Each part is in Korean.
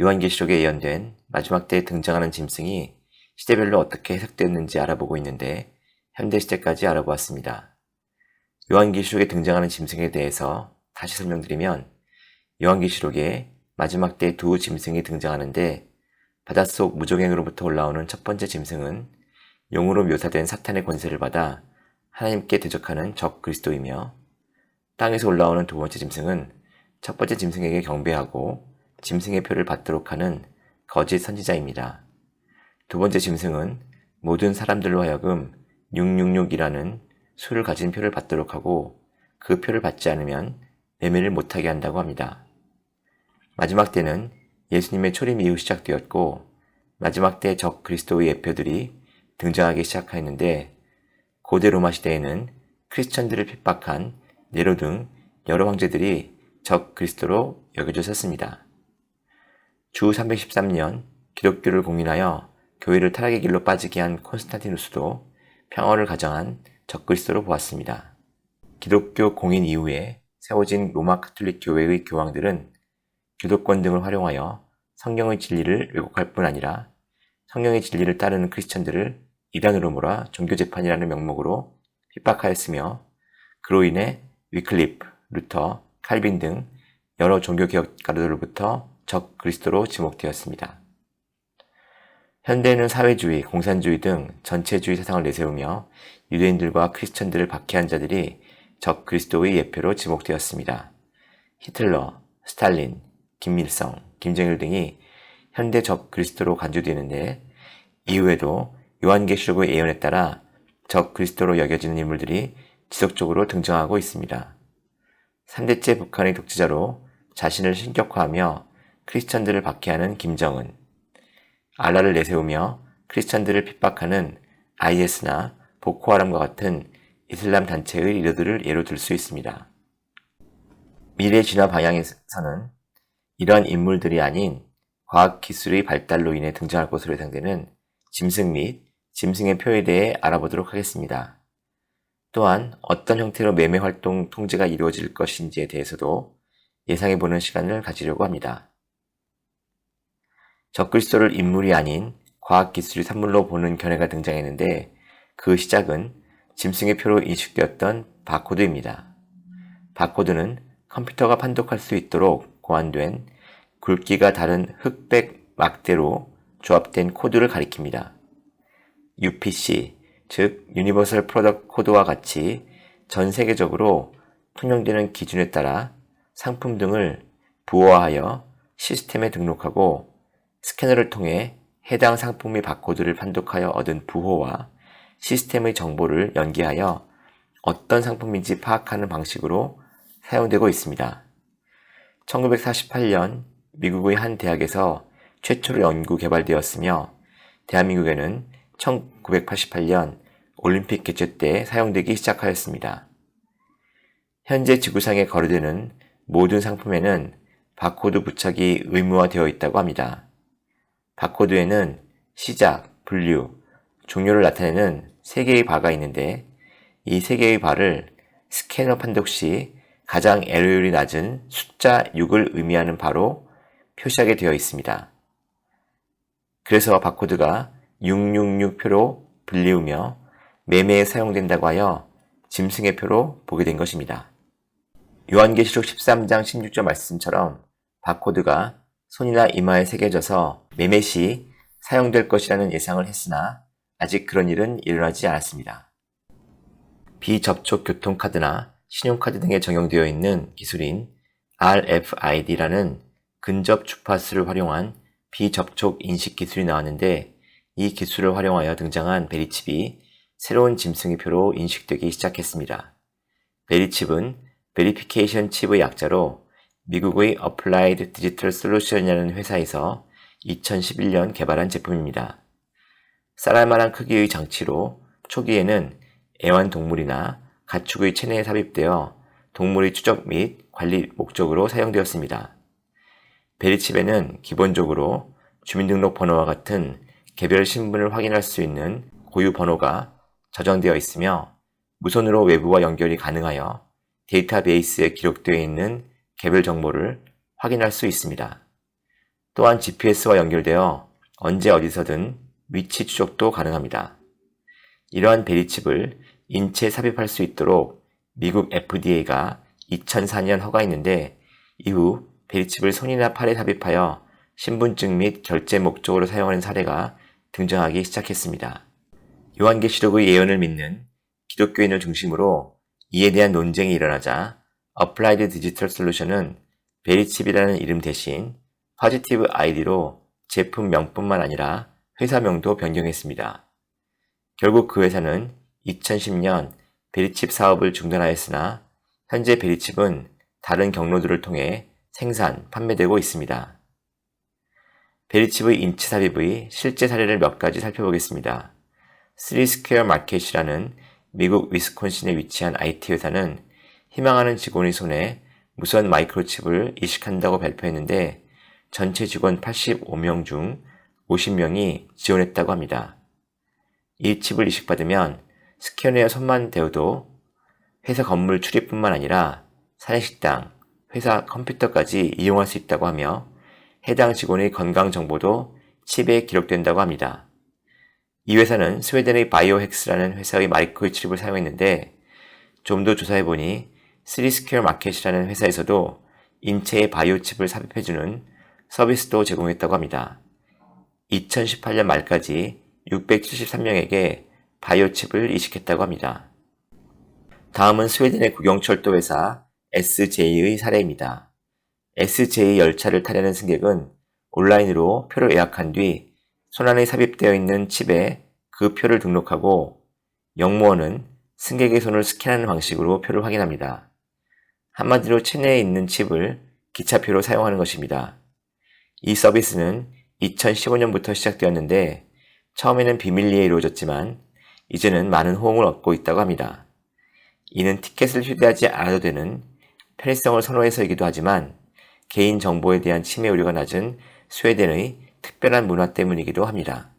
요한계시록에 예언된 마지막 때에 등장하는 짐승이 시대별로 어떻게 해석되었는지 알아보고 있는데 현대시대까지 알아보았습니다. 요한계시록에 등장하는 짐승에 대해서 다시 설명드리면 요한계시록에 마지막 때 두 짐승이 등장하는데 바닷속 무적행으로부터 올라오는 첫 번째 짐승은 용으로 묘사된 사탄의 권세를 받아 하나님께 대적하는 적 그리스도이며 땅에서 올라오는 두 번째 짐승은 첫 번째 짐승에게 경배하고 짐승의 표를 받도록 하는 거짓 선지자입니다. 두 번째 짐승은 모든 사람들로 하여금 666이라는 수를 가진 표를 받도록 하고 그 표를 받지 않으면 매매를 못하게 한다고 합니다. 마지막 때는 예수님의 초림 이후 시작되었고 마지막 때 적 그리스도의 예표들이 등장하기 시작하였는데 고대 로마 시대에는 크리스천들을 핍박한 네로 등 여러 황제들이 적 그리스도로 여겨졌었습니다. 주 313년 기독교를 공인하여 교회를 타락의 길로 빠지게 한 콘스탄티누스도 평화를 가정한 적 그리스도로 보았습니다. 기독교 공인 이후에 세워진 로마 가톨릭 교회의 교황들은 기독권 등을 활용하여 성경의 진리를 왜곡할 뿐 아니라 성경의 진리를 따르는 크리스천들을 이단으로 몰아 종교재판이라는 명목으로 핍박하였으며 그로 인해 위클리프, 루터, 칼빈 등 여러 종교개혁가들로부터 적 그리스도로 지목되었습니다. 현대에는 사회주의, 공산주의 등 전체주의 사상을 내세우며 유대인들과 크리스천들을 박해한 자들이 적 그리스도의 예표로 지목되었습니다. 히틀러, 스탈린, 김일성, 김정일 등이 현대 적 그리스도로 간주되는데 이후에도 요한계시록의 예언에 따라 적 그리스도로 여겨지는 인물들이 지속적으로 등장하고 있습니다. 3대째 북한의 독재자로 자신을 신격화하며 크리스천들을 박해하는 김정은, 알라를 내세우며 크리스천들을 핍박하는 IS나 보코하람과 같은 이슬람 단체의 리더들을 예로 들 수 있습니다. 미래 진화 방향에서는 이러한 인물들이 아닌 과학기술의 발달로 인해 등장할 것으로 예상되는 짐승 및 짐승의 표에 대해 알아보도록 하겠습니다. 또한 어떤 형태로 매매 활동 통제가 이루어질 것인지에 대해서도 예상해보는 시간을 가지려고 합니다. 적그리스도를 인물이 아닌 과학기술의 산물로 보는 견해가 등장했는데 그 시작은 짐승의 표로 인식되었던 바코드입니다. 바코드는 컴퓨터가 판독할 수 있도록 고안된 굵기가 다른 흑백 막대로 조합된 코드를 가리킵니다. UPC, 즉 유니버설 프로덕트 코드와 같이 전 세계적으로 통용되는 기준에 따라 상품 등을 부호화하여 시스템에 등록하고 스캐너를 통해 해당 상품의 바코드를 판독하여 얻은 부호와 시스템의 정보를 연계하여 어떤 상품인지 파악하는 방식으로 사용되고 있습니다. 1948년 미국의 한 대학에서 최초로 연구 개발되었으며 대한민국에는 1988년 올림픽 개최 때 사용되기 시작하였습니다. 현재 지구상에 거래되는 모든 상품에는 바코드 부착이 의무화되어 있다고 합니다. 바코드에는 시작, 분류, 종료를 나타내는 3개의 바가 있는데 이 3개의 바를 스캐너 판독 시 가장 에러율이 낮은 숫자 6을 의미하는 바로 표시하게 되어 있습니다. 그래서 바코드가 666표로 불리우며 매매에 사용된다고 하여 짐승의 표로 보게 된 것입니다. 요한계시록 13장 16절 말씀처럼 바코드가 손이나 이마에 새겨져서 매매 시 사용될 것이라는 예상을 했으나 아직 그런 일은 일어나지 않았습니다. 비접촉 교통카드나 신용카드 등에 적용되어 있는 기술인 RFID라는 근접 주파수를 활용한 비접촉 인식 기술이 나왔는데 이 기술을 활용하여 등장한 베리칩이 새로운 짐승의 표로 인식되기 시작했습니다. 베리칩은 베리피케이션 칩의 약자로 미국의 어플라이드 디지털 솔루션이라는 회사에서 2011년 개발한 제품입니다. 쌀알만한 크기의 장치로 초기에는 애완동물이나 가축의 체내에 삽입되어 동물의 추적 및 관리 목적으로 사용되었습니다. 베리칩에는 기본적으로 주민등록번호와 같은 개별 신분을 확인할 수 있는 고유 번호가 저장되어 있으며 무선으로 외부와 연결이 가능하여 데이터베이스에 기록되어 있는 개별 정보를 확인할 수 있습니다. 또한 GPS와 연결되어 언제 어디서든 위치 추적도 가능합니다. 이러한 베리칩을 인체에 삽입할 수 있도록 미국 FDA가 2004년 허가했는데 이후 베리칩을 손이나 팔에 삽입하여 신분증 및 결제 목적으로 사용하는 사례가 등장하기 시작했습니다. 요한계시록의 예언을 믿는 기독교인을 중심으로 이에 대한 논쟁이 일어나자 어플라이드 디지털 솔루션은 베리칩이라는 이름 대신 포지티브 아이디로 제품 명뿐만 아니라 회사명도 변경했습니다. 결국 그 회사는 2010년 베리칩 사업을 중단하였으나 현재 베리칩은 다른 경로들을 통해 생산, 판매되고 있습니다. 베리칩의 인체 삽입의 실제 사례를 몇 가지 살펴보겠습니다. 3스퀘어 마켓이라는 미국 위스콘신에 위치한 IT 회사는 희망하는 직원의 손에 무선 마이크로칩을 이식한다고 발표했는데 전체 직원 85명 중 50명이 지원했다고 합니다. 이 칩을 이식받으면 스캐너에 손만 대어도 회사 건물 출입뿐만 아니라 사내식당, 회사 컴퓨터까지 이용할 수 있다고 하며 해당 직원의 건강 정보도 칩에 기록된다고 합니다. 이 회사는 스웨덴의 바이오헥스라는 회사의 마이크로칩을 사용했는데 좀 더 조사해보니 3스퀘어 마켓이라는 회사에서도 인체에 바이오칩을 삽입해주는 서비스도 제공했다고 합니다. 2018년 말까지 673명에게 바이오칩을 이식했다고 합니다. 다음은 스웨덴의 국영철도 회사 SJ의 사례입니다. SJ 열차를 타려는 승객은 온라인으로 표를 예약한 뒤 손안에 삽입되어 있는 칩에 그 표를 등록하고 역무원은 승객의 손을 스캔하는 방식으로 표를 확인합니다. 한마디로 체내에 있는 칩을 기차표로 사용하는 것입니다. 이 서비스는 2015년부터 시작되었는데 처음에는 비밀리에 이루어졌지만 이제는 많은 호응을 얻고 있다고 합니다. 이는 티켓을 휴대하지 않아도 되는 편의성을 선호해서이기도 하지만 개인 정보에 대한 침해 우려가 낮은 스웨덴의 특별한 문화 때문이기도 합니다.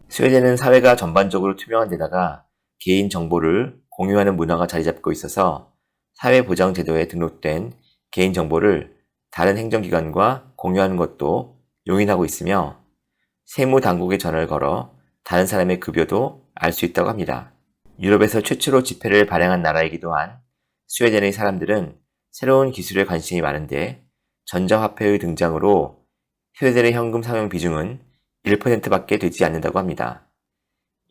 스웨덴은 사회가 전반적으로 투명한 데다가 개인 정보를 공유하는 문화가 자리 잡고 있어서 사회보장제도에 등록된 개인 정보를 다른 행정기관과 공유하는 것도 용인하고 있으며 세무당국에 전화를 걸어 다른 사람의 급여도 알 수 있다고 합니다. 유럽에서 최초로 지폐를 발행한 나라이기도 한 스웨덴의 사람들은 새로운 기술에 관심이 많은데 전자화폐의 등장으로 스웨덴의 현금 사용 비중은 1%밖에 되지 않는다고 합니다.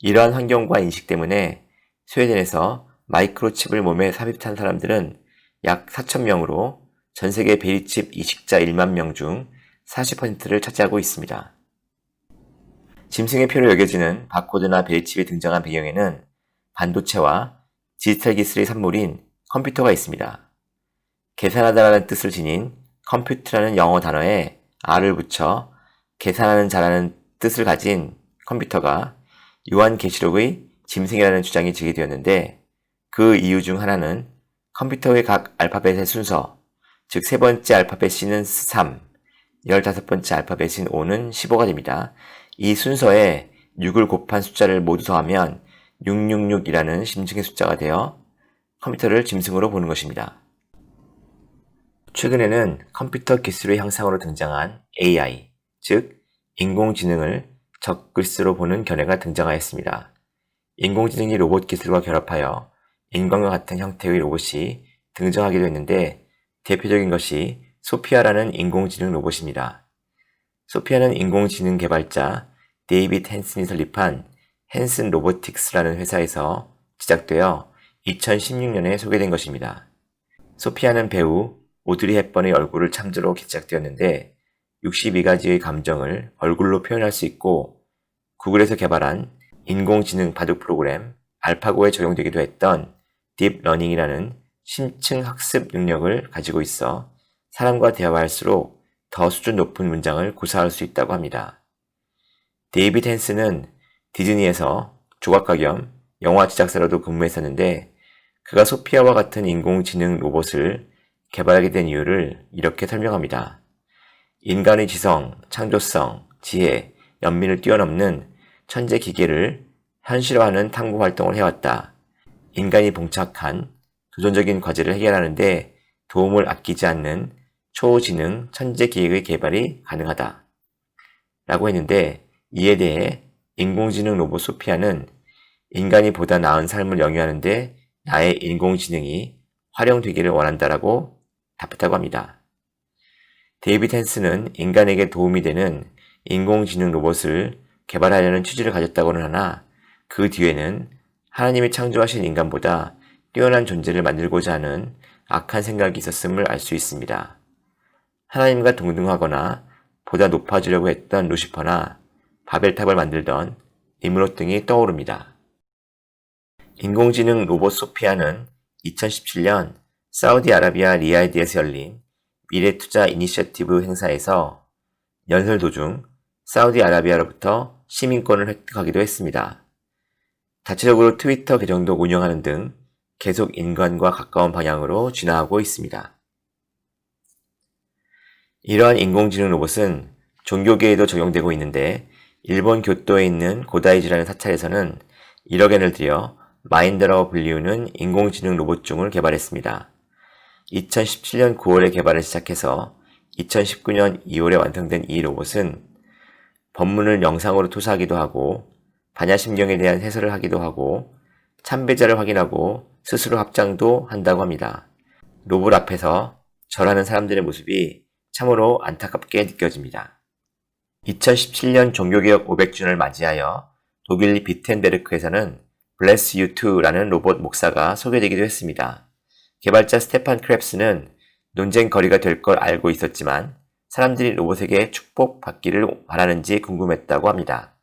이러한 환경과 인식 때문에 스웨덴에서 마이크로칩을 몸에 삽입한 사람들은 약 4,000명으로 전 세계 베리칩 이식자 1만 명 중 40%를 차지하고 있습니다. 짐승의 표로 여겨지는 바코드나 베리칩이 등장한 배경에는 반도체와 디지털 기술의 산물인 컴퓨터가 있습니다. 계산하다라는 뜻을 지닌 컴퓨트라는 영어 단어에 R을 붙여 계산하는 자라는 뜻을 가진 컴퓨터가 요한계시록의 짐승이라는 주장이 제기되었는데 그 이유 중 하나는 컴퓨터의 각 알파벳의 순서, 즉 세 번째 알파벳 C는 3, 15번째 알파벳인 O는 15가 됩니다. 이 순서에 6을 곱한 숫자를 모두 더하면 666이라는 짐승의 숫자가 되어 컴퓨터를 짐승으로 보는 것입니다. 최근에는 컴퓨터 기술의 향상으로 등장한 AI, 즉 인공지능을 적글쓰로 보는 견해가 등장하였습니다. 인공지능이 로봇 기술과 결합하여 인간과 같은 형태의 로봇이 등장하기도 했는데 대표적인 것이 소피아라는 인공지능 로봇입니다. 소피아는 인공지능 개발자 데이빗 헨슨이 설립한 헨슨 로보틱스라는 회사에서 제작되어 2016년에 소개된 것입니다. 소피아는 배우 오드리 헵번의 얼굴을 참조로 제작되었는데 62가지의 감정을 얼굴로 표현할 수 있고 구글에서 개발한 인공지능 바둑 프로그램 알파고에 적용되기도 했던 딥러닝이라는 심층 학습 능력을 가지고 있어 사람과 대화할수록 더 수준 높은 문장을 구사할 수 있다고 합니다. 데이빗 헨슨은 디즈니에서 조각가 겸 영화 제작사로도 근무했었는데 그가 소피아와 같은 인공지능 로봇을 개발하게 된 이유를 이렇게 설명합니다. 인간의 지성, 창조성, 지혜, 연민을 뛰어넘는 천재 기계를 현실화하는 탐구 활동을 해왔다. 인간이 봉착한 도전적인 과제를 해결하는 데 도움을 아끼지 않는 초지능 천재기획의 개발이 가능하다 라고 했는데, 이에 대해 인공지능 로봇 소피아는 인간이 보다 나은 삶을 영위하는데 나의 인공지능이 활용되기를 원한다라고 답했다고 합니다. 데이빗 핸스는 인간에게 도움이 되는 인공지능 로봇을 개발하려는 취지를 가졌다고는 하나, 그 뒤에는 하나님이 창조하신 인간보다 뛰어난 존재를 만들고자 하는 악한 생각이 있었음을 알 수 있습니다. 하나님과 동등하거나 보다 높아지려고 했던 루시퍼나 바벨탑을 만들던 니므롯 등이 떠오릅니다. 인공지능 로봇 소피아는 2017년 사우디아라비아 리야드에서 열린 미래투자 이니셔티브 행사에서 연설 도중 사우디아라비아로부터 시민권을 획득하기도 했습니다. 자체적으로 트위터 계정도 운영하는 등 계속 인간과 가까운 방향으로 진화하고 있습니다. 이러한 인공지능 로봇은 종교계에도 적용되고 있는데, 일본 교토에 있는 고다이지라는 사찰에서는 1억 엔을 들여 마인드라고 불리우는 인공지능 로봇중을 개발했습니다. 2017년 9월에 개발을 시작해서 2019년 2월에 완성된 이 로봇은 법문을 영상으로 투사하기도 하고, 반야심경에 대한 해설을 하기도 하고, 참배자를 확인하고 스스로 합장도 한다고 합니다. 로봇 앞에서 절하는 사람들의 모습이 참으로 안타깝게 느껴집니다. 2017년 종교개혁 500주년을 맞이하여 독일 비텐베르크에서는 Bless You Too라는 로봇 목사가 소개되기도 했습니다. 개발자 스테판 크랩스는 논쟁 거리가 될 걸 알고 있었지만 사람들이 로봇에게 축복받기를 바라는지 궁금했다고 합니다.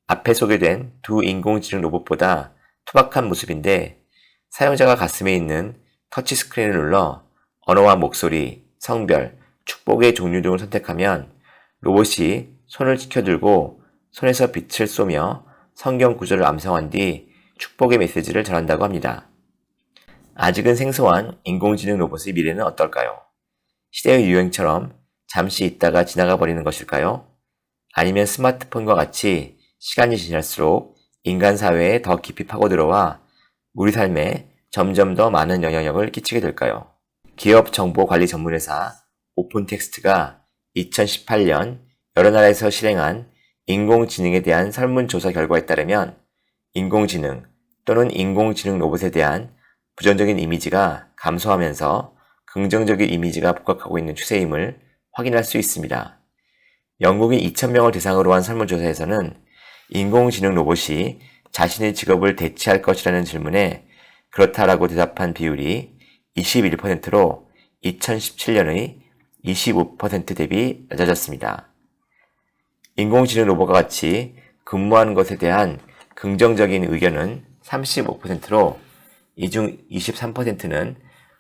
앞에 소개된 두 인공지능 로봇보다 투박한 모습인데, 사용자가 가슴에 있는 터치스크린을 눌러 언어와 목소리, 성별, 축복의 종류 등을 선택하면 로봇이 손을 지켜들고 손에서 빛을 쏘며 성경 구절을 암송한 뒤 축복의 메시지를 전한다고 합니다. 아직은 생소한 인공지능 로봇의 미래는 어떨까요? 시대의 유행처럼 잠시 있다가 지나가 버리는 것일까요? 아니면 스마트폰과 같이 시간이 지날수록 인간 사회에 더 깊이 파고들어와 우리 삶에 점점 더 많은 영향력을 끼치게 될까요? 기업 정보 관리 전문회사 오픈텍스트가 2018년 여러 나라에서 실행한 인공지능에 대한 설문조사 결과에 따르면 인공지능 또는 인공지능 로봇에 대한 부정적인 이미지가 감소하면서 긍정적인 이미지가 복각하고 있는 추세임을 확인할 수 있습니다. 영국인 2,000명을 대상으로 한 설문조사에서는 인공지능 로봇이 자신의 직업을 대체할 것이라는 질문에 그렇다라고 대답한 비율이 21%로 2017년의 25% 대비 낮아졌습니다. 인공지능 로봇과 같이 근무하는 것에 대한 긍정적인 의견은 35%로 이 중 23%는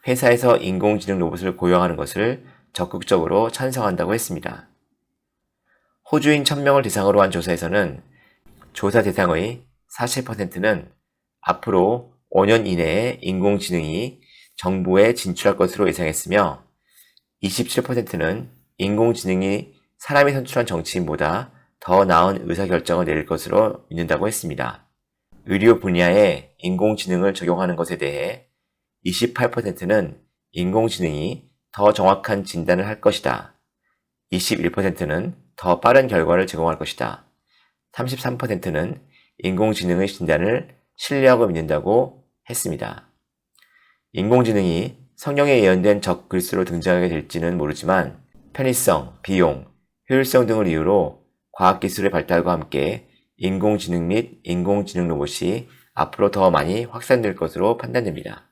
회사에서 인공지능 로봇을 고용하는 것을 적극적으로 찬성한다고 했습니다. 호주인 1,000명을 대상으로 한 조사에서는 조사 대상의 40%는 앞으로 5년 이내에 인공지능이 정부에 진출할 것으로 예상했으며 27%는 인공지능이 사람이 선출한 정치인보다 더 나은 의사결정을 내릴 것으로 믿는다고 했습니다. 의료 분야에 인공지능을 적용하는 것에 대해 28%는 인공지능이 더 정확한 진단을 할 것이다. 21%는 더 빠른 결과를 제공할 것이다. 33%는 인공지능의 진단을 신뢰하고 믿는다고 했습니다. 인공지능이 성경에 예언된 적글수로 등장하게 될지는 모르지만 편의성, 비용, 효율성 등을 이유로 과학기술의 발달과 함께 인공지능 및 인공지능 로봇이 앞으로 더 많이 확산될 것으로 판단됩니다.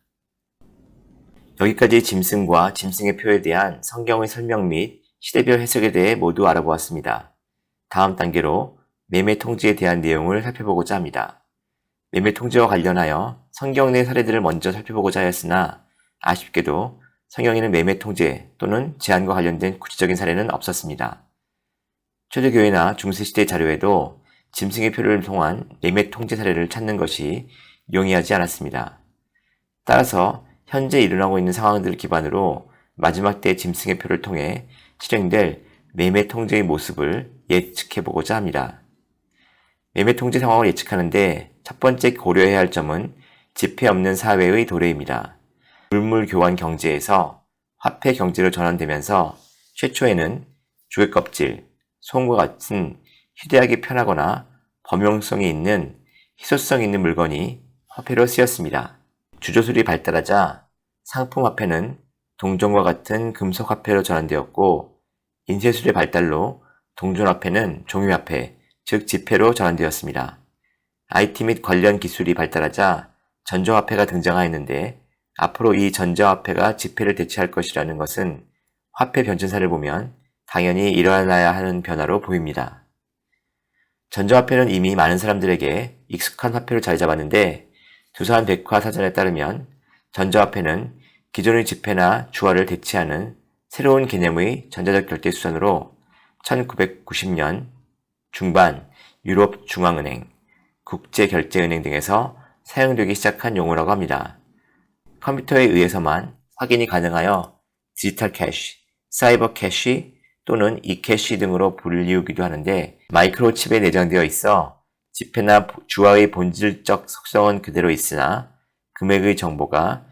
여기까지 짐승과 짐승의 표에 대한 성경의 설명 및 시대별 해석에 대해 모두 알아보았습니다. 다음 단계로 매매 통제에 대한 내용을 살펴보고자 합니다. 매매 통제와 관련하여 성경 내 사례들을 먼저 살펴보고자 하였으나 아쉽게도 성경에는 매매 통제 또는 제한과 관련된 구체적인 사례는 없었습니다. 초대교회나 중세시대 자료에도 짐승의 표를 통한 매매 통제 사례를 찾는 것이 용이하지 않았습니다. 따라서 현재 일어나고 있는 상황들을 기반으로 마지막 때 짐승의 표를 통해 실행될 매매 통제의 모습을 예측해보고자 합니다. 매매 통제 상황을 예측하는데 첫 번째 고려해야 할 점은 지폐 없는 사회의 도래입니다. 물물 교환 경제에서 화폐 경제로 전환되면서 최초에는 조개껍질, 소음과 같은 휴대하기 편하거나 범용성이 있는 희소성 있는 물건이 화폐로 쓰였습니다. 주조술이 발달하자 상품 화폐는 동전과 같은 금속 화폐로 전환되었고, 인쇄술의 발달로 동전 화폐는 종이 화폐, 즉 지폐로 전환되었습니다. IT 및 관련 기술이 발달하자 전자화폐가 등장하였는데, 앞으로 이 전자화폐가 지폐를 대체할 것이라는 것은 화폐 변천사를 보면 당연히 일어나야 하는 변화로 보입니다. 전자화폐는 이미 많은 사람들에게 익숙한 화폐로 자리 잡았는데, 두산 백화사전에 따르면 전자화폐는 기존의 지폐나 주화를 대체하는 새로운 개념의 전자적 결제 수단으로 1990년 중반 유럽 중앙은행, 국제결제은행 등에서 사용되기 시작한 용어라고 합니다. 컴퓨터에 의해서만 확인이 가능하여 디지털 캐시, 사이버 캐시 또는 이캐시 등으로 불리우기도 하는데, 마이크로칩에 내장되어 있어 지폐나 주화의 본질적 속성은 그대로 있으나 금액의 정보가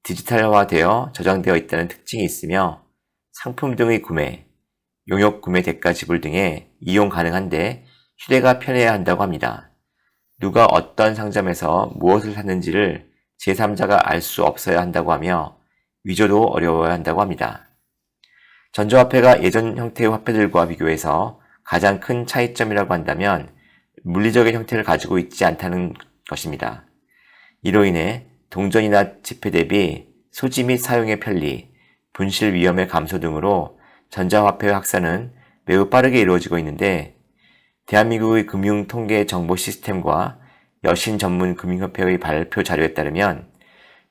디지털화되어 저장되어 있다는 특징이 있으며, 상품 등의 구매, 용역 구매 대가 지불 등에 이용 가능한데 휴대가 편해야 한다고 합니다. 누가 어떤 상점에서 무엇을 샀는지를 제3자가 알 수 없어야 한다고 하며 위조도 어려워야 한다고 합니다. 전자화폐가 예전 형태의 화폐들과 비교해서 가장 큰 차이점이라고 한다면 물리적인 형태를 가지고 있지 않다는 것입니다. 이로 인해 동전이나 지폐 대비 소지 및 사용의 편리, 분실 위험의 감소 등으로 전자화폐의 확산은 매우 빠르게 이루어지고 있는데, 대한민국의 금융통계 정보 시스템과 여신 전문 금융협회의 발표 자료에 따르면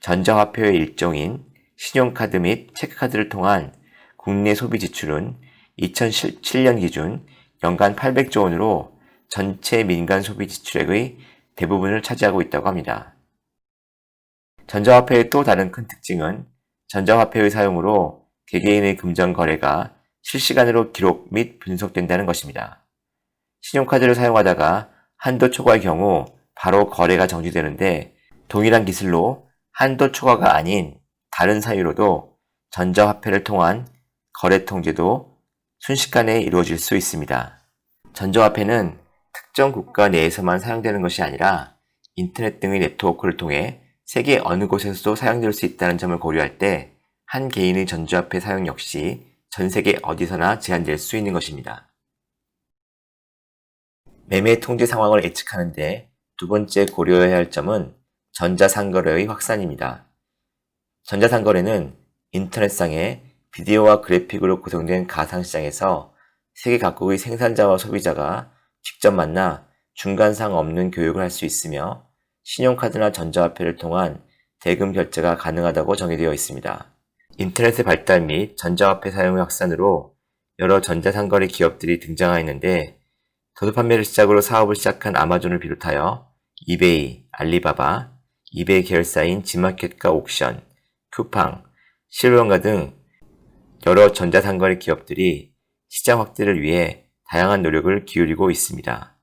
전자화폐의 일종인 신용카드 및 체크카드를 통한 국내 소비 지출은 2017년 기준 연간 800조 원으로 전체 민간 소비 지출액의 대부분을 차지하고 있다고 합니다. 전자화폐의 또 다른 큰 특징은 전자화폐의 사용으로 개개인의 금전 거래가 실시간으로 기록 및 분석된다는 것입니다. 신용카드를 사용하다가 한도 초과의 경우 바로 거래가 정지되는데, 동일한 기술로 한도 초과가 아닌 다른 사유로도 전자화폐를 통한 거래 통제도 순식간에 이루어질 수 있습니다. 전자화폐는 특정 국가 내에서만 사용되는 것이 아니라 인터넷 등의 네트워크를 통해 세계 어느 곳에서도 사용될 수 있다는 점을 고려할 때 한 개인의 전자화폐 사용 역시 전 세계 어디서나 제한될 수 있는 것입니다. 매매 통제 상황을 예측하는데 두 번째 고려해야 할 점은 전자상거래의 확산입니다. 전자상거래는 인터넷상의 비디오와 그래픽으로 구성된 가상시장에서 세계 각국의 생산자와 소비자가 직접 만나 중간상 없는 교육을 할 수 있으며, 신용카드나 전자화폐를 통한 대금 결제가 가능하다고 정의되어 있습니다. 인터넷의 발달 및 전자화폐 사용의 확산으로 여러 전자상거래 기업들이 등장하였는데, 도서 판매를 시작으로 사업을 시작한 아마존을 비롯하여 이베이, 알리바바, 이베이 계열사인 지마켓과 옥션, 쿠팡, 실버원가 등 여러 전자상거래 기업들이 시장 확대를 위해 다양한 노력을 기울이고 있습니다.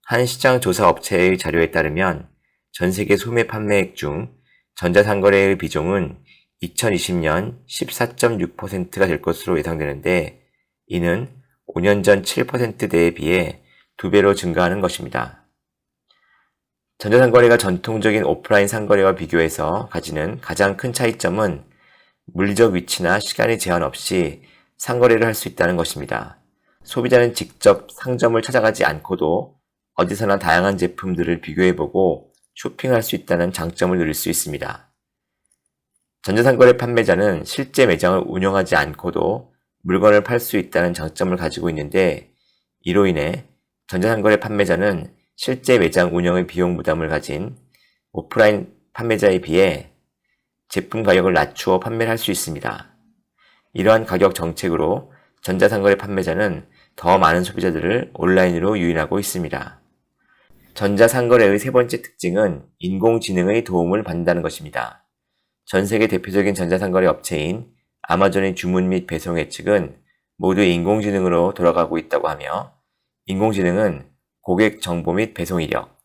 한 시장 조사 업체의 자료에 따르면 전 세계 소매 판매액 중 전자상거래의 비중은 2020년 14.6%가 될 것으로 예상되는데, 이는 5년 전 7%대에 비해 2배로 증가하는 것입니다. 전자상거래가 전통적인 오프라인 상거래와 비교해서 가지는 가장 큰 차이점은 물리적 위치나 시간의 제한 없이 상거래를 할 수 있다는 것입니다. 소비자는 직접 상점을 찾아가지 않고도 어디서나 다양한 제품들을 비교해보고 쇼핑할 수 있다는 장점을 누릴 수 있습니다. 전자상거래 판매자는 실제 매장을 운영하지 않고도 물건을 팔 수 있다는 장점을 가지고 있는데, 이로 인해 전자상거래 판매자는 실제 매장 운영의 비용 부담을 가진 오프라인 판매자에 비해 제품 가격을 낮추어 판매를 할 수 있습니다. 이러한 가격 정책으로 전자상거래 판매자는 더 많은 소비자들을 온라인으로 유인하고 있습니다. 전자상거래의 세 번째 특징은 인공지능의 도움을 받는다는 것입니다. 전 세계 대표적인 전자상거래 업체인 아마존의 주문 및 배송 예측은 모두 인공지능으로 돌아가고 있다고 하며, 인공지능은 고객 정보 및 배송 이력,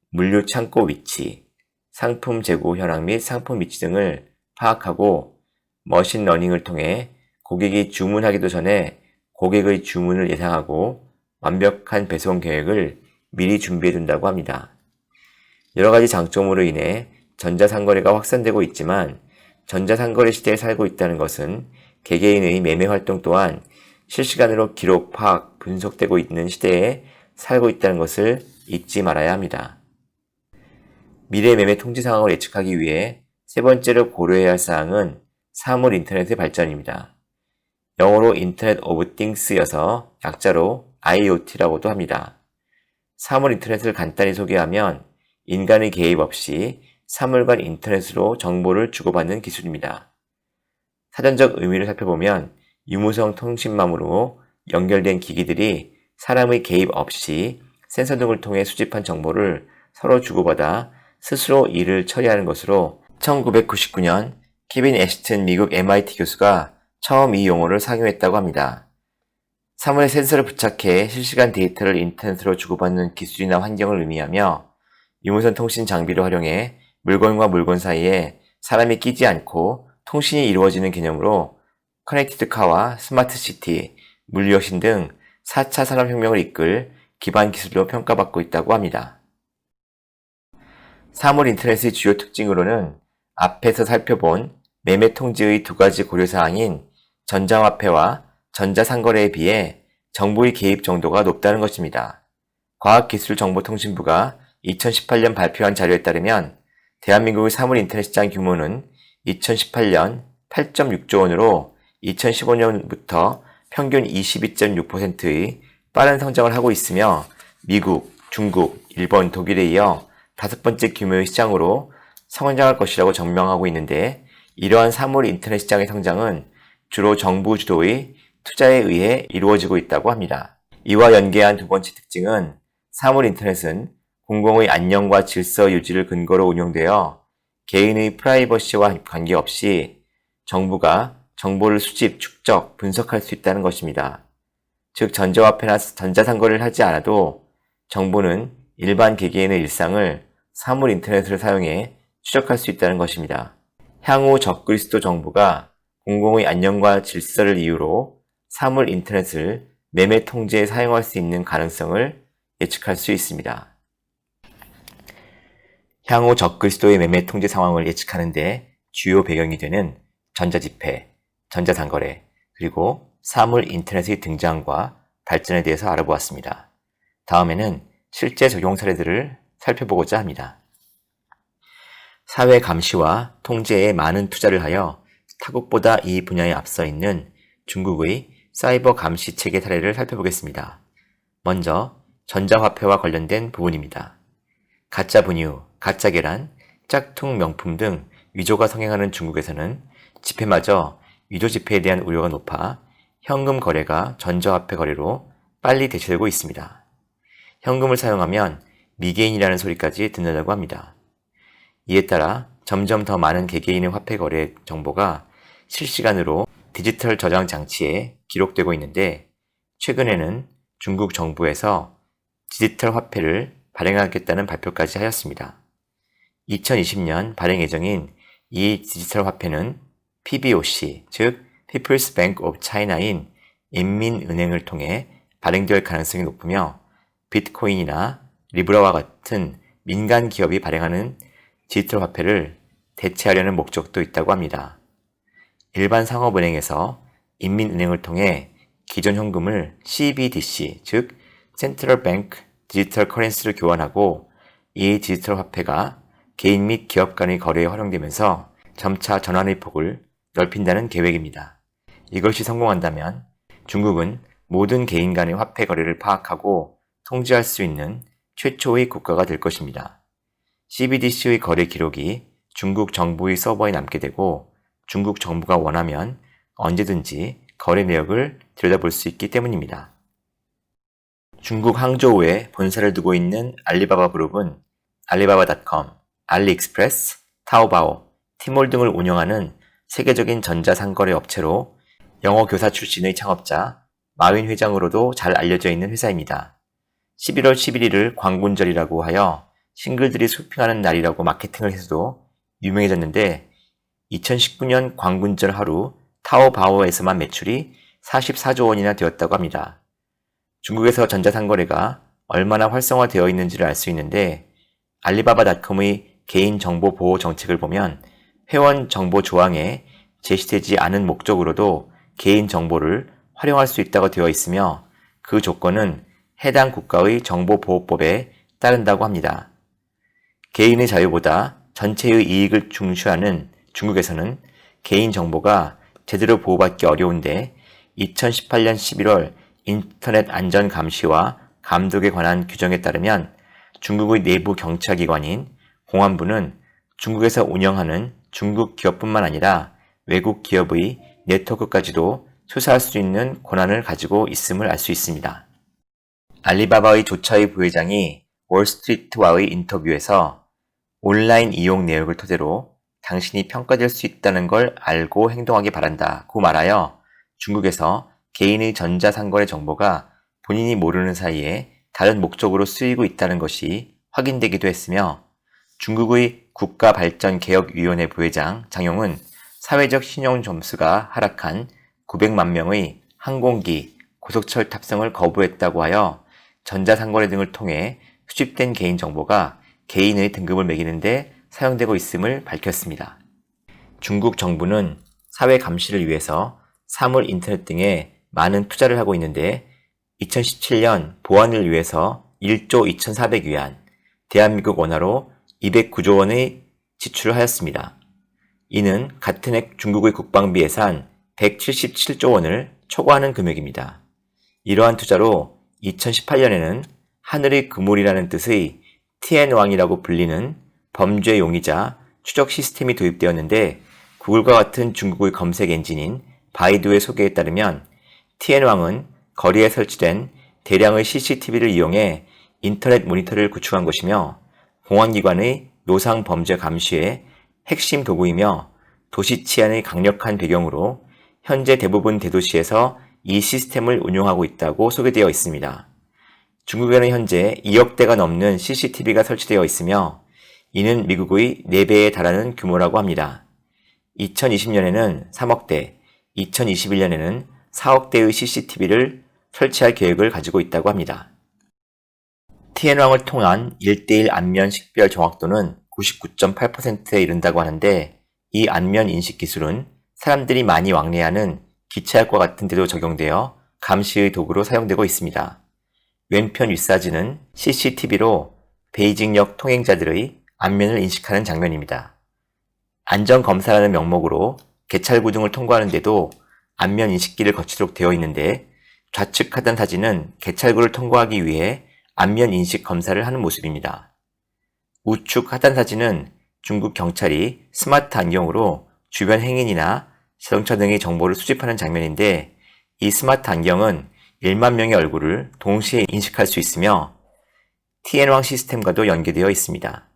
물류 창고 위치, 상품 재고 현황 및 상품 위치 등을 파악하고 머신러닝을 통해 고객이 주문하기도 전에 고객의 주문을 예상하고 완벽한 배송 계획을 미리 준비해둔다고 합니다. 여러 가지 장점으로 인해 전자상거래가 확산되고 있지만 전자상거래 시대에 살고 있다는 것은 개개인의 매매 활동 또한 실시간으로 기록, 파악, 분석되고 있는 시대에 살고 있다는 것을 잊지 말아야 합니다. 미래 매매 통지 상황을 예측하기 위해 세 번째로 고려해야 할 사항은 사물 인터넷의 발전입니다. 영어로 인터넷 오브 띵스여서 약자로 IoT라고도 합니다. 사물 인터넷을 간단히 소개하면 인간의 개입 없이 사물 간 인터넷으로 정보를 주고받는 기술입니다. 사전적 의미를 살펴보면 유무선 통신망으로 연결된 기기들이 사람의 개입 없이 센서 등을 통해 수집한 정보를 서로 주고받아 스스로 일을 처리하는 것으로 1999년 케빈 애쉬튼 미국 MIT 교수가 처음 이 용어를 상용했다고 합니다. 사물에 센서를 부착해 실시간 데이터를 인터넷으로 주고받는 기술이나 환경을 의미하며 유무선 통신 장비를 활용해 물건과 물건 사이에 사람이 끼지 않고 통신이 이루어지는 개념으로 커넥티드 카와 스마트 시티, 물리혁신 등 4차 산업혁명을 이끌 기반 기술로 평가받고 있다고 합니다. 사물 인터넷의 주요 특징으로는 앞에서 살펴본 매매 통지의 두 가지 고려사항인 전자화폐와 전자상거래에 비해 정부의 개입 정도가 높다는 것입니다. 과학기술정보통신부가 2018년 발표한 자료에 따르면 대한민국의 사물 인터넷 시장 규모는 2018년 8.6조 원으로 2015년부터 평균 22.6%의 빠른 성장을 하고 있으며 미국, 중국, 일본, 독일에 이어 다섯 번째 규모의 시장으로 성장할 것이라고 전망하고 있는데 이러한 사물 인터넷 시장의 성장은 주로 정부 주도의 투자에 의해 이루어지고 있다고 합니다. 이와 연계한 두 번째 특징은 사물 인터넷은 공공의 안녕과 질서 유지를 근거로 운영되어 개인의 프라이버시와 관계없이 정부가 정보를 수집, 축적, 분석할 수 있다는 것입니다. 즉 전자화폐나 전자상거래를 하지 않아도 정부는 일반 개개인의 일상을 사물 인터넷을 사용해 추적할 수 있다는 것입니다. 향후 적그리스도 정부가 공공의 안녕과 질서를 이유로 사물 인터넷을 매매 통제에 사용할 수 있는 가능성을 예측할 수 있습니다. 향후 적그리스도의 매매 통제 상황을 예측하는 데 주요 배경이 되는 전자지폐, 전자상거래, 그리고 사물 인터넷의 등장과 발전에 대해서 알아보았습니다. 다음에는 실제 적용 사례들을 살펴보고자 합니다. 사회 감시와 통제에 많은 투자를 하여 타국보다 이 분야에 앞서 있는 중국의 사이버 감시 체계 사례를 살펴보겠습니다. 먼저 전자화폐와 관련된 부분입니다. 가짜 분유, 가짜 계란, 짝퉁 명품 등 위조가 성행하는 중국에서는 지폐마저 위조 지폐에 대한 우려가 높아 현금 거래가 전자화폐 거래로 빨리 대체되고 있습니다. 현금을 사용하면 미개인이라는 소리까지 듣는다고 합니다. 이에 따라 점점 더 많은 개개인의 화폐 거래 정보가 실시간으로 디지털 저장 장치에 기록되고 있는데 최근에는 중국 정부에서 디지털 화폐를 발행하겠다는 발표까지 하였습니다. 2020년 발행 예정인 이 디지털 화폐는 PBOC, 즉 People's Bank of China인 인민은행을 통해 발행될 가능성이 높으며 비트코인이나 리브라와 같은 민간 기업이 발행하는 디지털 화폐를 대체하려는 목적도 있다고 합니다. 일반 상업은행에서 인민은행을 통해 기존 현금을 CBDC, 즉 Central Bank 디지털 커런시를 교환하고 이 디지털 화폐가 개인 및 기업 간의 거래에 활용되면서 점차 전환의 폭을 넓힌다는 계획입니다. 이것이 성공한다면 중국은 모든 개인 간의 화폐 거래를 파악하고 통제할 수 있는 최초의 국가가 될 것입니다. CBDC의 거래 기록이 중국 정부의 서버에 남게 되고 중국 정부가 원하면 언제든지 거래 내역을 들여다볼 수 있기 때문입니다. 중국 항저우에 본사를 두고 있는 알리바바 그룹은 알리바바.com, 알리익스프레스, 타오바오, 티몰 등을 운영하는 세계적인 전자상거래 업체로 영어 교사 출신의 창업자 마윈 회장으로도 잘 알려져 있는 회사입니다. 11월 11일을 광군절이라고 하여 싱글들이 쇼핑하는 날이라고 마케팅을 해서도 유명해졌는데 2019년 광군절 하루 타오바오에서만 매출이 44조 원이나 되었다고 합니다. 중국에서 전자상거래가 얼마나 활성화되어 있는지를 알 수 있는데 알리바바닷컴의 개인정보 보호 정책을 보면 회원 정보 조항에 제시되지 않은 목적으로도 개인정보를 활용할 수 있다고 되어 있으며 그 조건은 해당 국가의 정보보호법에 따른다고 합니다. 개인의 자유보다 전체의 이익을 중시하는 중국에서는 개인정보가 제대로 보호받기 어려운데 2018년 11월 인터넷 안전 감시와 감독에 관한 규정에 따르면 중국의 내부 경찰기관인 공안부는 중국에서 운영하는 중국 기업뿐만 아니라 외국 기업의 네트워크까지도 수사할 수 있는 권한을 가지고 있음을 알 수 있습니다. 알리바바의 조차이 부회장이 월스트리트와의 인터뷰에서 온라인 이용 내역을 토대로 당신이 평가될 수 있다는 걸 알고 행동하기 바란다고 말하여 중국에서 개인의 전자상거래 정보가 본인이 모르는 사이에 다른 목적으로 쓰이고 있다는 것이 확인되기도 했으며 중국의 국가발전개혁위원회 부회장 장용은 사회적 신용 점수가 하락한 900만 명의 항공기, 고속철 탑승을 거부했다고 하여 전자상거래 등을 통해 수집된 개인정보가 개인의 등급을 매기는데 사용되고 있음을 밝혔습니다. 중국 정부는 사회 감시를 위해서 사물 인터넷 등에 많은 투자를 하고 있는데 2017년 보안을 위해서 1조 2,400위안, 대한민국 원화로 209조 원의 지출을 하였습니다. 이는 같은 해 중국의 국방비 예산 177조 원을 초과하는 금액입니다. 이러한 투자로 2018년에는 하늘의 그물이라는 뜻의 티엔왕이라고 불리는 범죄 용의자 추적 시스템이 도입되었는데 구글과 같은 중국의 검색 엔진인 바이두의 소개에 따르면 티엔왕은 거리에 설치된 대량의 CCTV를 이용해 인터넷 모니터를 구축한 것이며 공안기관의 노상 범죄 감시의 핵심 도구이며 도시 치안의 강력한 배경으로 현재 대부분 대도시에서 이 시스템을 운용하고 있다고 소개되어 있습니다. 중국에는 현재 2억 대가 넘는 CCTV가 설치되어 있으며 이는 미국의 4배에 달하는 규모라고 합니다. 2020년에는 3억 대, 2021년에는 4억 대의 CCTV를 설치할 계획을 가지고 있다고 합니다. 티엔왕을 통한 1:1 안면 식별 정확도는 99.8%에 이른다고 하는데 이 안면 인식 기술은 사람들이 많이 왕래하는 기차역과 같은 데도 적용되어 감시의 도구로 사용되고 있습니다. 왼편 윗사진은 CCTV로 베이징역 통행자들의 안면을 인식하는 장면입니다. 안전검사라는 명목으로 개찰구 등을 통과하는데도 안면 인식기를 거치도록 되어 있는데 좌측 하단 사진은 개찰구를 통과하기 위해 안면 인식 검사를 하는 모습입니다. 우측 하단 사진은 중국 경찰이 스마트 안경으로 주변 행인이나 자동차 등의 정보를 수집하는 장면인데 이 스마트 안경은 1만 명의 얼굴을 동시에 인식할 수 있으며 티엔왕 시스템과도 연계되어 있습니다.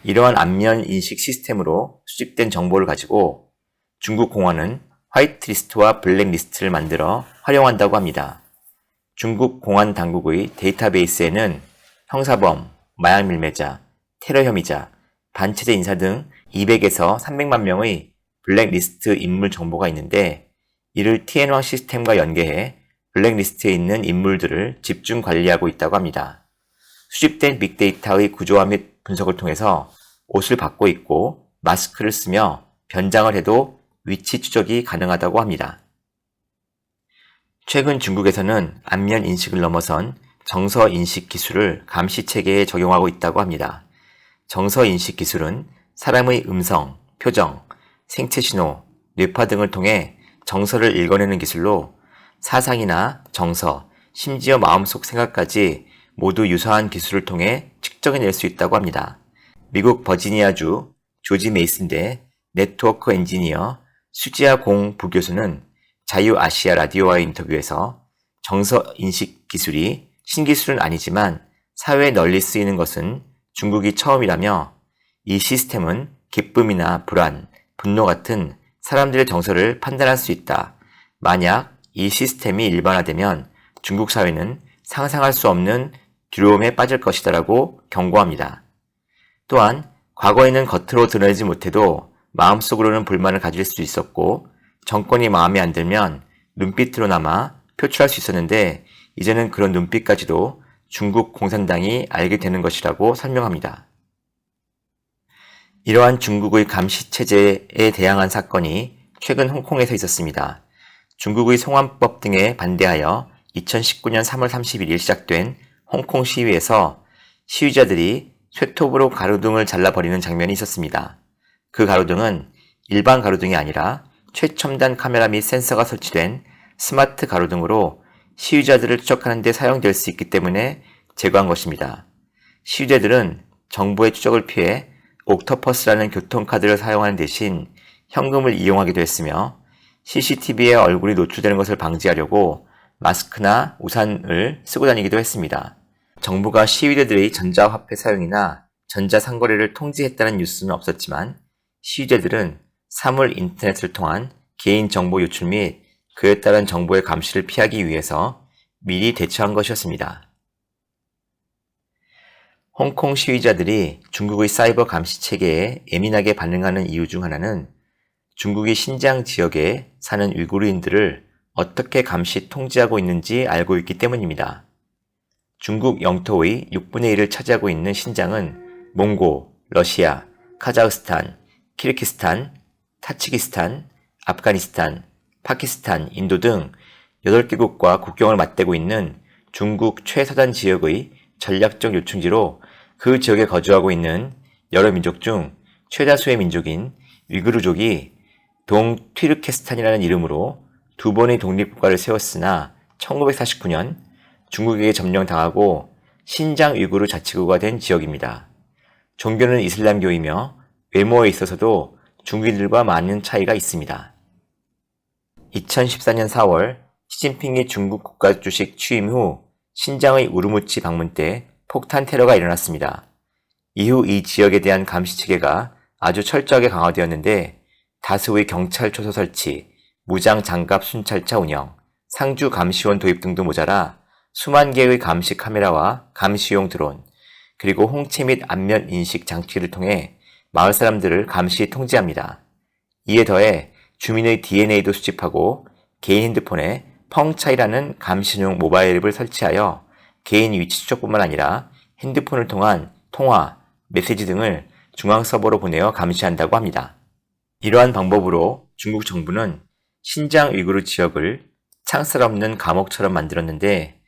이러한 안면 인식 시스템으로 수집된 정보를 가지고 중국 공안은 화이트리스트와 블랙리스트를 만들어 활용한다고 합니다. 중국 공안 당국의 데이터베이스에는 형사범, 마약 밀매자, 테러 혐의자, 반체제 인사 등 200에서 300만 명의 블랙리스트 인물 정보가 있는데 이를 티엔왕 시스템과 연계해 블랙리스트에 있는 인물들을 집중 관리하고 있다고 합니다. 수집된 빅데이터의 구조화 및 분석을 통해서 옷을 받고 있고 마스크를 쓰며 변장을 해도 위치 추적이 가능하다고 합니다. 최근 중국에서는 안면 인식을 넘어선 정서 인식 기술을 감시 체계에 적용하고 있다고 합니다. 정서 인식 기술은 사람의 음성, 표정, 생체 신호, 뇌파 등을 통해 정서를 읽어내는 기술로 사상이나 정서, 심지어 마음속 생각까지 모두 유사한 기술을 통해 측정해낼 수 있다고 합니다. 미국 버지니아주 조지 메이슨대 네트워크 엔지니어 수지아 공 부교수는 자유아시아 라디오와의 인터뷰에서 정서 인식 기술이 신기술은 아니지만 사회에 널리 쓰이는 것은 중국이 처음이라며 이 시스템은 기쁨이나 불안, 분노 같은 사람들의 정서를 판단할 수 있다. 만약 이 시스템이 일반화되면 중국 사회는 상상할 수 없는 두려움에 빠질 것이다라고 경고합니다. 또한 과거에는 겉으로 드러내지 못해도 마음속으로는 불만을 가질 수 있었고 정권이 마음에 안 들면 눈빛으로나마 표출할 수 있었는데 이제는 그런 눈빛까지도 중국 공산당이 알게 되는 것이라고 설명합니다. 이러한 중국의 감시체제에 대항한 사건이 최근 홍콩에서 있었습니다. 중국의 송환법 등에 반대하여 2019년 3월 31일 시작된 홍콩 시위에서 시위자들이 쇠톱으로 가로등을 잘라버리는 장면이 있었습니다. 그 가로등은 일반 가로등이 아니라 최첨단 카메라 및 센서가 설치된 스마트 가로등으로 시위자들을 추적하는 데 사용될 수 있기 때문에 제거한 것입니다. 시위자들은 정부의 추적을 피해 옥토퍼스라는 교통카드를 사용하는 대신 현금을 이용하기도 했으며 CCTV에 얼굴이 노출되는 것을 방지하려고 마스크나 우산을 쓰고 다니기도 했습니다. 정부가 시위대들의 전자화폐 사용이나 전자상거래를 통제했다는 뉴스는 없었지만 시위대들은 사물 인터넷을 통한 개인정보 유출 및 그에 따른 정부의 감시를 피하기 위해서 미리 대처한 것이었습니다. 홍콩 시위자들이 중국의 사이버 감시 체계에 예민하게 반응하는 이유 중 하나는 중국이 신장 지역에 사는 위구르인들을 어떻게 감시 통제하고 있는지 알고 있기 때문입니다. 중국 영토의 6분의 1을 차지하고 있는 신장은 몽고, 러시아, 카자흐스탄, 키르기스탄, 타치기스탄, 아프가니스탄, 파키스탄, 인도 등 8개국과 국경을 맞대고 있는 중국 최서단 지역의 전략적 요충지로 그 지역에 거주하고 있는 여러 민족 중 최다수의 민족인 위구르족이 동튀르케스탄이라는 이름으로 두 번의 독립국가를 세웠으나 1949년 중국에게 점령당하고 신장 위구르 자치구가 된 지역입니다. 종교는 이슬람교이며 외모에 있어서도 중국인들과 많은 차이가 있습니다. 2014년 4월 시진핑이 중국 국가주식 취임 후 신장의 우르무치 방문 때 폭탄 테러가 일어났습니다. 이후 이 지역에 대한 감시 체계가 아주 철저하게 강화되었는데 다수의 경찰 초소 설치, 무장 장갑 순찰차 운영, 상주 감시원 도입 등도 모자라 수만 개의 감시 카메라와 감시용 드론, 그리고 홍채 및 안면 인식 장치를 통해 마을 사람들을 감시 통제합니다. 이에 더해 주민의 DNA도 수집하고 개인 핸드폰에 펑차이라는 감시용 모바일 앱을 설치하여 개인 위치 추적뿐만 아니라 핸드폰을 통한 통화, 메시지 등을 중앙 서버로 보내어 감시한다고 합니다. 이러한 방법으로 중국 정부는 신장 위구르 지역을 창살 없는 감옥처럼 만들었는데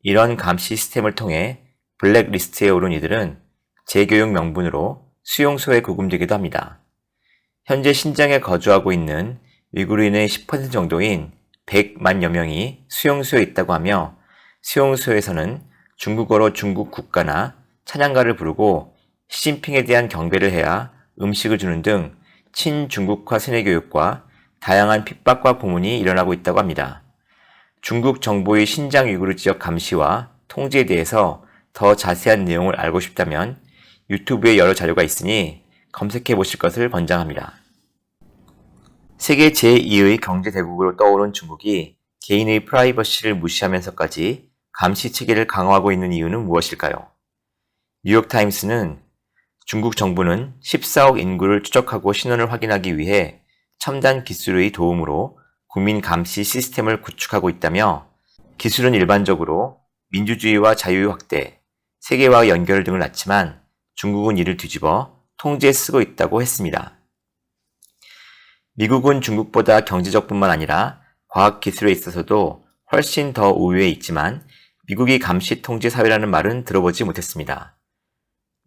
이런 감시 시스템을 통해 블랙리스트에 오른 이들은 재교육 명분으로 수용소에 구금되기도 합니다. 현재 신장에 거주하고 있는 위구르인의 10% 정도인 100만여 명이 수용소에 있다고 하며 수용소에서는 중국어로 중국 국가나 찬양가를 부르고 시진핑에 대한 경배를 해야 음식을 주는 등 친중국화 세뇌교육과 다양한 핍박과 고문이 일어나고 있다고 합니다. 중국 정부의 신장 위구르 지역 감시와 통제에 대해서 더 자세한 내용을 알고 싶다면 유튜브에 여러 자료가 있으니 검색해 보실 것을 권장합니다. 세계 제2의 경제대국으로 떠오른 중국이 개인의 프라이버시를 무시하면서까지 감시 체계를 강화하고 있는 이유는 무엇일까요? 뉴욕타임스는 중국 정부는 14억 인구를 추적하고 신원을 확인하기 위해 첨단 기술의 도움으로 국민 감시 시스템을 구축하고 있다며 기술은 일반적으로 민주주의와 자유의 확대, 세계화의 연결 등을 낳지만 중국은 이를 뒤집어 통제에 쓰고 있다고 했습니다. 미국은 중국보다 경제적뿐만 아니라 과학기술에 있어서도 훨씬 더 우위에 있지만 미국이 감시 통제 사회라는 말은 들어보지 못했습니다.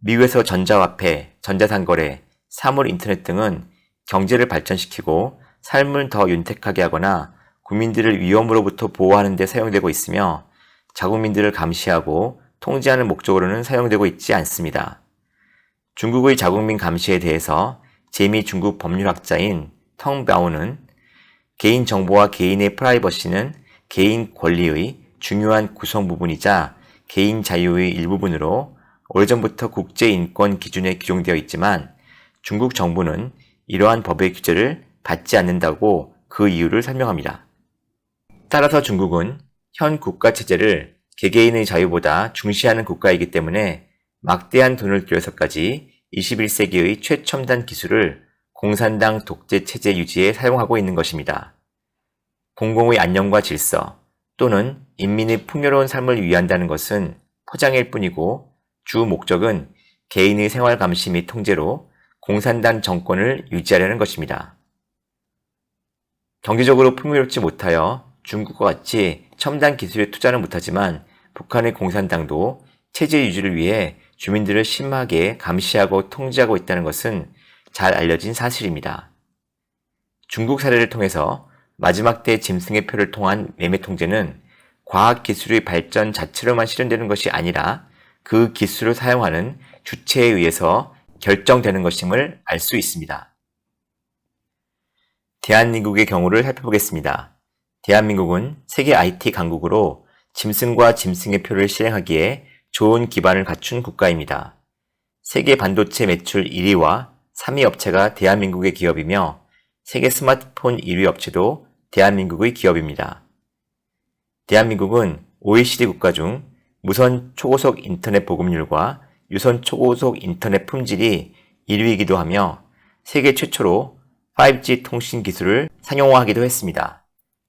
미국에서 전자화폐, 전자상거래, 사물 인터넷 등은 경제를 발전시키고 삶을 더 윤택하게 하거나 국민들을 위험으로부터 보호하는 데 사용되고 있으며 자국민들을 감시하고 통제하는 목적으로는 사용되고 있지 않습니다. 중국의 자국민 감시에 대해서 제미 중국 법률학자인 텅바오는 개인 정보와 개인의 프라이버시는 개인 권리의 중요한 구성 부분이자 개인 자유의 일부분으로 오래전부터 국제인권 기준에 규정되어 있지만 중국 정부는 이러한 법의 규제를 받지 않는다고 그 이유를 설명합니다. 따라서 중국은 현 국가체제를 개개인의 자유보다 중시하는 국가이기 때문에 막대한 돈을 들여서까지 21세기의 최첨단 기술을 공산당 독재 체제 유지에 사용하고 있는 것입니다. 공공의 안녕과 질서 또는 인민의 풍요로운 삶을 위한다는 것은 포장일 뿐이고 주 목적은 개인의 생활 감시 및 통제로 공산당 정권을 유지하려는 것입니다. 경제적으로 풍요롭지 못하여 중국과 같이 첨단 기술에 투자는 못하지만 북한의 공산당도 체제 유지를 위해 주민들을 심하게 감시하고 통제하고 있다는 것은 잘 알려진 사실입니다. 중국 사례를 통해서 마지막 때 짐승의 표를 통한 매매 통제는 과학기술의 발전 자체로만 실현되는 것이 아니라 그 기술을 사용하는 주체에 의해서 결정되는 것임을 알 수 있습니다. 대한민국의 경우를 살펴보겠습니다. 대한민국은 세계 IT 강국으로 짐승과 짐승의 표를 실행하기에 좋은 기반을 갖춘 국가입니다. 세계 반도체 매출 1위와 3위 업체가 대한민국의 기업이며 세계 스마트폰 1위 업체도 대한민국의 기업입니다. 대한민국은 OECD 국가 중 무선 초고속 인터넷 보급률과 유선 초고속 인터넷 품질이 1위이기도 하며 세계 최초로 5G 통신 기술을 상용화하기도 했습니다.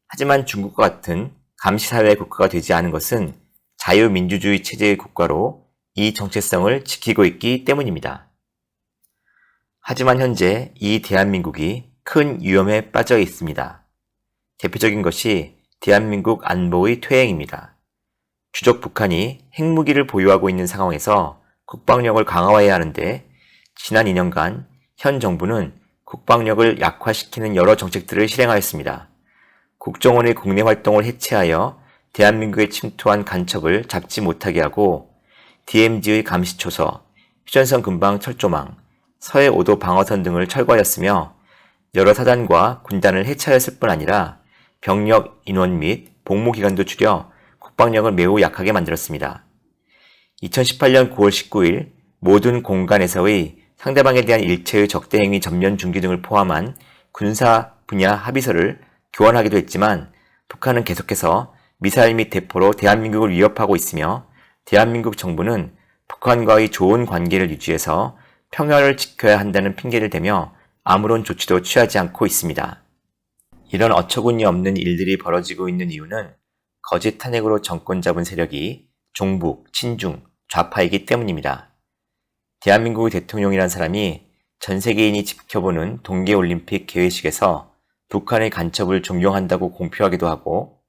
하지만 중국과 같은 감시사회 국가가 되지 않은 것은 자유민주주의 체제의 국가로 이 정체성을 지키고 있기 때문입니다. 하지만 현재 이 대한민국이 큰 위험에 빠져 있습니다. 대표적인 것이 대한민국 안보의 퇴행입니다. 주적 북한이 핵무기를 보유하고 있는 상황에서 국방력을 강화해야 하는데 지난 2년간 현 정부는 국방력을 약화시키는 여러 정책들을 실행하였습니다. 국정원의 국내 활동을 해체하여 대한민국에 침투한 간첩을 잡지 못하게 하고 DMZ의 감시초서, 휴전선 근방 철조망, 서해 5도 방어선 등을 철거하였으며 여러 사단과 군단을 해체하였을 뿐 아니라 병력 인원 및 복무 기간도 줄여 국방력을 매우 약하게 만들었습니다. 2018년 9월 19일 모든 공간에서의 상대방에 대한 일체의 적대 행위 전면 중지 등을 포함한 군사 분야 합의서를 교환하기도 했지만 북한은 계속해서 미사일 및 대포로 대한민국을 위협하고 있으며 대한민국 정부는 북한과의 좋은 관계를 유지해서 평화를 지켜야 한다는 핑계를 대며 아무런 조치도 취하지 않고 있습니다. 이런 어처구니 없는 일들이 벌어지고 있는 이유는 거짓 탄핵으로 정권 잡은 세력이 종북, 친중, 좌파이기 때문입니다. 대한민국의 대통령이란 사람이 전 세계인이 지켜보는 동계올림픽 개회식에서 북한의 간첩을 존경한다고 공표하기도 하고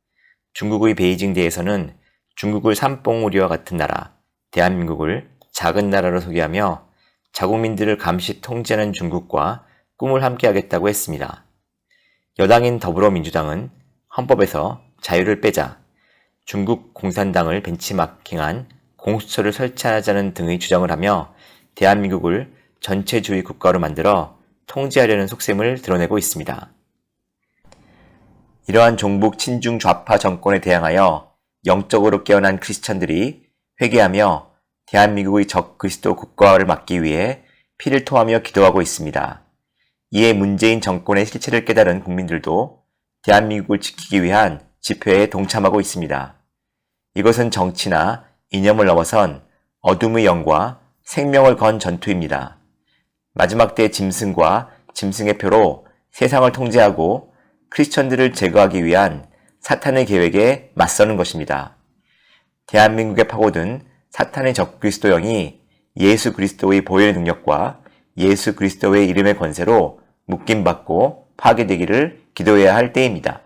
중국의 베이징대에서는 중국을 삼봉우리와 같은 나라, 대한민국을 작은 나라로 소개하며 자국민들을 감시 통제하는 중국과 꿈을 함께하겠다고 했습니다. 여당인 더불어민주당은 헌법에서 자유를 빼자, 중국 공산당을 벤치마킹한 공수처를 설치하자는 등의 주장을 하며 대한민국을 전체주의 국가로 만들어 통제하려는 속셈을 드러내고 있습니다. 이러한 종북 친중 좌파 정권에 대항하여 영적으로 깨어난 크리스천들이 회개하며 대한민국의 적 그리스도 국가화를 막기 위해 피를 토하며 기도하고 있습니다. 이에 문재인 정권의 실체를 깨달은 국민들도 대한민국을 지키기 위한 집회에 동참하고 있습니다. 이것은 정치나 이념을 넘어선 어둠의 영과 생명을 건 전투입니다. 마지막 때 짐승과 짐승의 표로 세상을 통제하고 크리스천들을 제거하기 위한 사탄의 계획에 맞서는 것입니다. 대한민국에 파고든 사탄의 적 그리스도 영이 예수 그리스도의 보혈의 능력과 예수 그리스도의 이름의 권세로 묶임받고 파괴되기를 기도해야 할 때입니다.